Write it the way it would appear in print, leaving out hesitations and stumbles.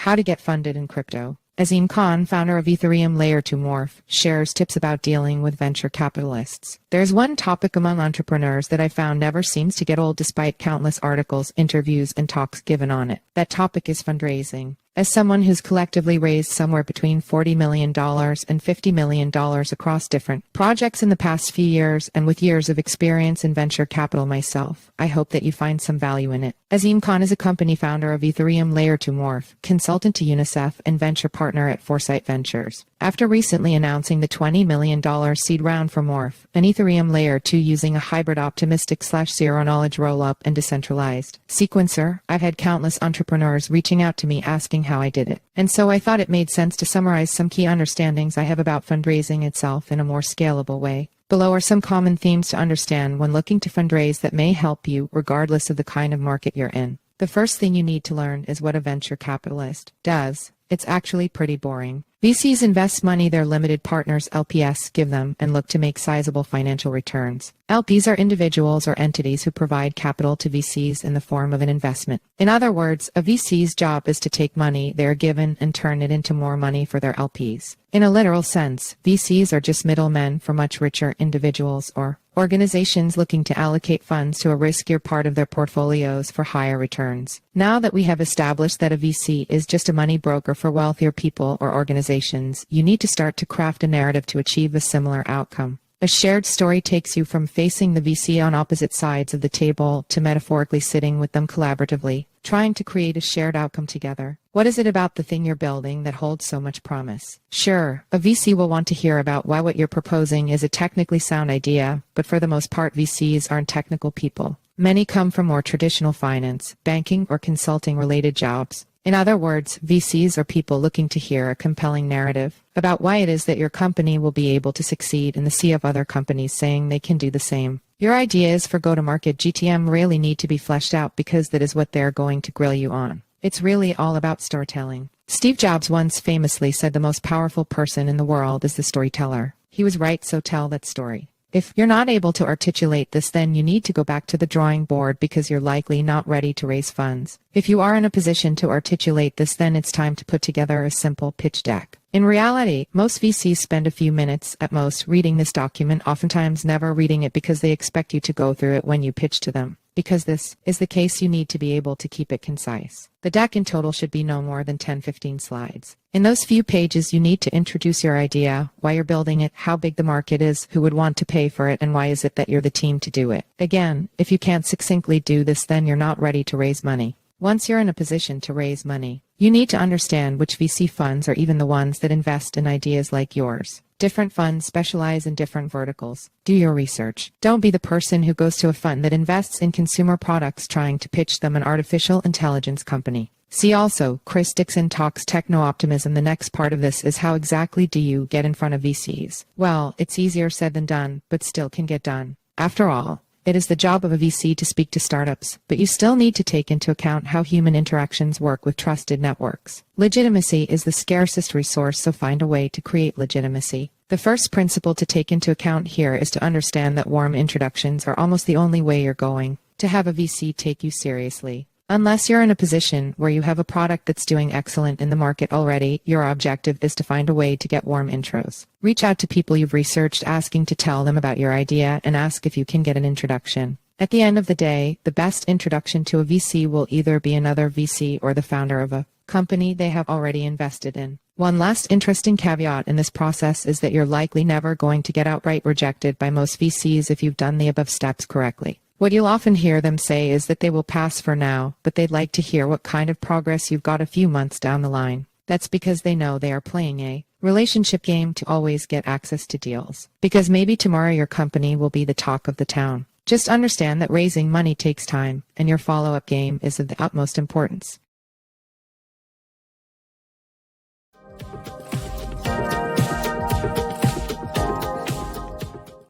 How to get funded in crypto. Azeem Khan, founder of Ethereum Layer 2 Morph, shares tips about dealing with venture capitalists. There's one topic among entrepreneurs that I found never seems to get old despite countless articles, interviews, and talks given on it. That topic is fundraising. As someone who's collectively raised somewhere between $40 million and $50 million across different projects in the past few years, and with years of experience in venture capital myself, I hope that you find some value in it. Azeem Khan is a company founder of Ethereum Layer 2 Morph, consultant to UNICEF, and venture partner at Foresight Ventures. After recently announcing the $20 million seed round for Morph, an Ethereum Layer 2 using a hybrid optimistic/zero-knowledge rollup and decentralized sequencer, I've had countless entrepreneurs reaching out to me asking how I did it. And so I thought it made sense to summarize some key understandings I have about fundraising itself in a more scalable way. Below are some common themes to understand when looking to fundraise that may help you regardless of the kind of market you're in. The first thing you need to learn is what a venture capitalist does. It's actually pretty boring. VCs invest money their limited partners LPs give them and look to make sizable financial returns. LPs are individuals or entities who provide capital to VCs in the form of an investment. In other words, a VC's job is to take money they are given and turn it into more money for their LPs. In a literal sense, VCs are just middlemen for much richer individuals or organizations looking to allocate funds to a riskier part of their portfolios for higher returns. Now that we have established that a VC is just a money broker for wealthier people or organizations, you need to start to craft a narrative to achieve a similar outcome. A shared story takes you from facing the VC on opposite sides of the table to metaphorically sitting with them collaboratively, trying to create a shared outcome together. What is it about the thing you're building that holds so much promise? Sure, a VC will want to hear about why what you're proposing is a technically sound idea, but for the most part VCs aren't technical people. Many come from more traditional finance, banking, or consulting-related jobs. In other words, VCs are people looking to hear a compelling narrative about why it is that your company will be able to succeed in the sea of other companies saying they can do the same. Your ideas for go-to-market GTM really need to be fleshed out because that is what they're going to grill you on. It's really all about storytelling. Steve Jobs once famously said the most powerful person in the world is the storyteller. He was right, so tell that story. If you're not able to articulate this, then you need to go back to the drawing board because you're likely not ready to raise funds. If you are in a position to articulate this, then it's time to put together a simple pitch deck. In reality, most VCs spend a few minutes at most reading this document, oftentimes never reading it because they expect you to go through it when you pitch to them. Because this is the case, you need to be able to keep it concise. The deck in total should be no more than 10-15 slides. In those few pages, you need to introduce your idea, why you're building it, how big the market is, who would want to pay for it, and why is it that you're the team to do it. Again, if you can't succinctly do this, then you're not ready to raise money. Once you're in a position to raise money, you need to understand which VC funds are even the ones that invest in ideas like yours. Different funds specialize in different verticals. Do your research. Don't be the person who goes to a fund that invests in consumer products trying to pitch them an artificial intelligence company. See also, Chris Dixon talks techno-optimism. The next part of this is how exactly do you get in front of VCs? Well, it's easier said than done, but still can get done. After all, it is the job of a VC to speak to startups, but you still need to take into account how human interactions work with trusted networks. Legitimacy is the scarcest resource, so find a way to create legitimacy. The first principle to take into account here is to understand that warm introductions are almost the only way you're going to have a VC take you seriously. Unless you're in a position where you have a product that's doing excellent in the market already, your objective is to find a way to get warm intros. Reach out to people you've researched, asking to tell them about your idea, and ask if you can get an introduction. At the end of the day, the best introduction to a VC will either be another VC or the founder of a company they have already invested in. One last interesting caveat in this process is that you're likely never going to get outright rejected by most VCs if you've done the above steps correctly. What you'll often hear them say is that they will pass for now, but they'd like to hear what kind of progress you've got a few months down the line. That's because they know they are playing a relationship game to always get access to deals. Because maybe tomorrow your company will be the talk of the town. Just understand that raising money takes time, and your follow-up game is of the utmost importance.